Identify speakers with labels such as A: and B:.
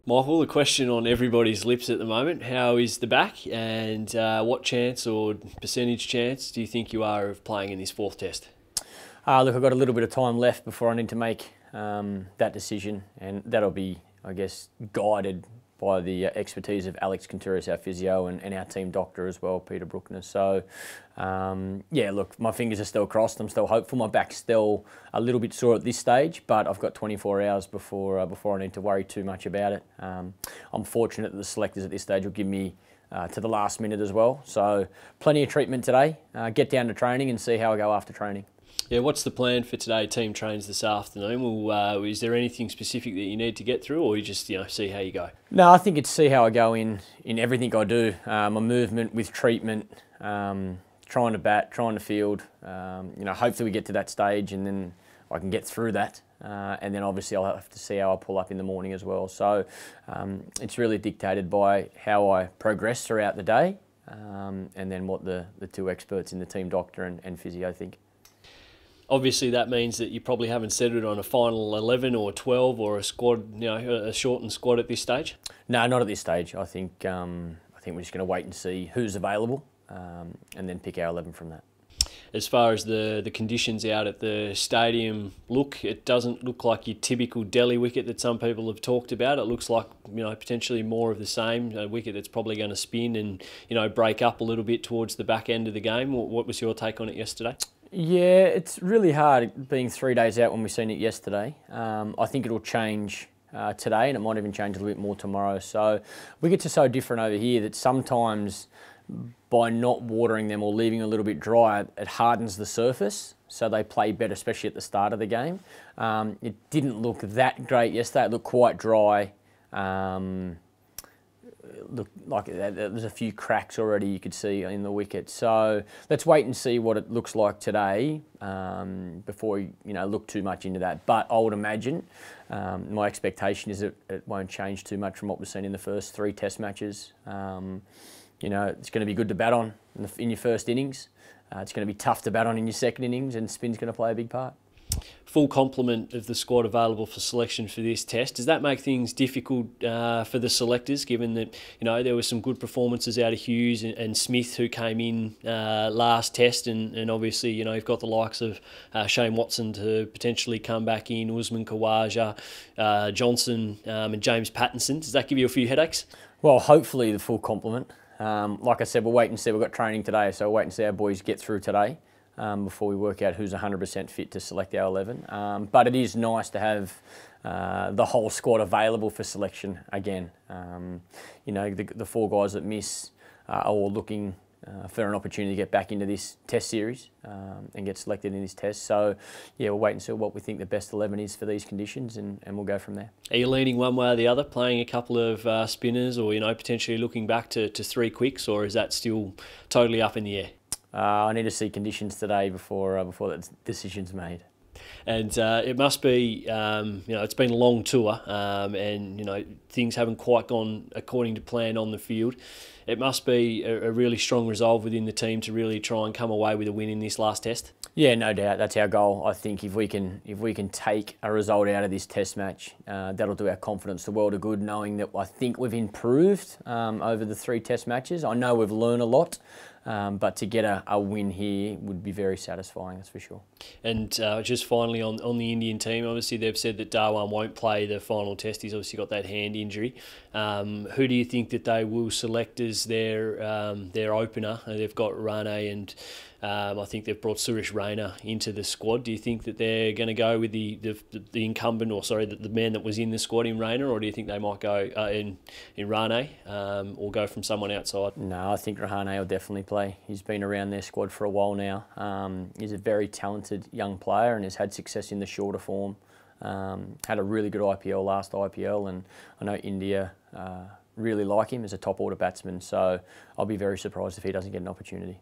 A: Michael, the question on everybody's lips at the moment, how is the back and what chance or percentage chance do you think you are of playing in this fourth test?
B: Look, I've got a little bit of time left before I need to make that decision, and that'll be, I guess, guided by the expertise of Alex Contreras, our physio, and our team doctor as well, Peter Bruckner. So, yeah, look, my fingers are still crossed. I'm still hopeful. My back's still a little bit sore at this stage, but I've got 24 hours before I need to worry too much about it. I'm fortunate that the selectors at this stage will give me to the last minute as well. So, plenty of treatment today. Get down to training and see how I go after training.
A: Yeah, what's the plan for today? Team trains this afternoon. Is there anything specific that you need to get through, or you just see how you go?
B: No, I think it's see how I go in everything I do. My movement with treatment, trying to bat, trying to field. Hopefully we get to that stage and then I can get through that. And then obviously I'll have to see how I pull up in the morning as well. So it's really dictated by how I progress throughout the day, and then what the two experts in the team doctor and physio think.
A: Obviously, that means that you probably haven't settled on a final 11 or 12 or a squad, a shortened squad at this stage.
B: No, not at this stage. I think we're just going to wait and see who's available, and then pick our 11 from that.
A: As far as the conditions out at the stadium look, it doesn't look like your typical Delhi wicket that some people have talked about. It looks like potentially more of the same, a wicket that's probably going to spin and break up a little bit towards the back end of the game. What was your take on it yesterday?
B: Yeah, it's really hard being 3 days out when we've seen it yesterday. I think it'll change today, and it might even change a little bit more tomorrow. So wickets are so different over here that sometimes by not watering them or leaving a little bit dry, it hardens the surface, so they play better, especially at the start of the game. It didn't look that great yesterday. It looked quite dry. Looked like there's a few cracks already you could see in the wicket. So let's wait and see what it looks like today before we look too much into that. But I would imagine my expectation is that it won't change too much from what we've seen in the first 3 test matches. It's going to be good to bat on in your first innings. It's going to be tough to bat on in your second innings, and spin's going to play a big part.
A: Full complement of the squad available for selection for this test. Does that make things difficult for the selectors, given that there were some good performances out of Hughes and Smith who came in last test, and obviously you've got the likes of Shane Watson to potentially come back in, Usman Khawaja, Johnson and James Pattinson. Does that give you a few headaches?
B: Well, hopefully the full complement. Like I said, we'll wait and see. We've got training today, so we'll wait and see how boys get through today. Before we work out who's 100% fit to select our 11. But it is nice to have the whole squad available for selection again. The 4 guys that miss are all looking for an opportunity to get back into this test series and get selected in this test. So, yeah, we'll wait and see what we think the best 11 is for these conditions, and we'll go from there.
A: Are you leaning one way or the other, playing a couple of spinners, or potentially looking back to 3 quicks, or is that still totally up in the air?
B: I need to see conditions today before that decision's made.
A: And it must be, it's been a long tour, and things haven't quite gone according to plan on the field. It must be a really strong resolve within the team to really try and come away with a win in this last test. Yeah,
B: no doubt. That's our goal. I think if we can take a result out of this test match, that'll do our confidence the world of good, knowing that I think we've improved over the 3 test matches. I know we've learned a lot. But to get a win here would be very satisfying, that's for sure.
A: And just finally on the Indian team, obviously they've said that Dhawan won't play the final test. He's obviously got that hand injury. Who do you think that they will select as their opener? They've got Rane and I think they've brought Suresh Raina into the squad. Do you think that they're going to go with the incumbent, or sorry, the man that was in the squad in Raina, or do you think they might go in Rane or go from someone outside?
B: No, I think Rane will definitely play. He's been around their squad for a while now. He's a very talented young player and has had success in the shorter form. Had a really good IPL last IPL, and I know India really like him as a top order batsman, so I'll be very surprised if he doesn't get an opportunity.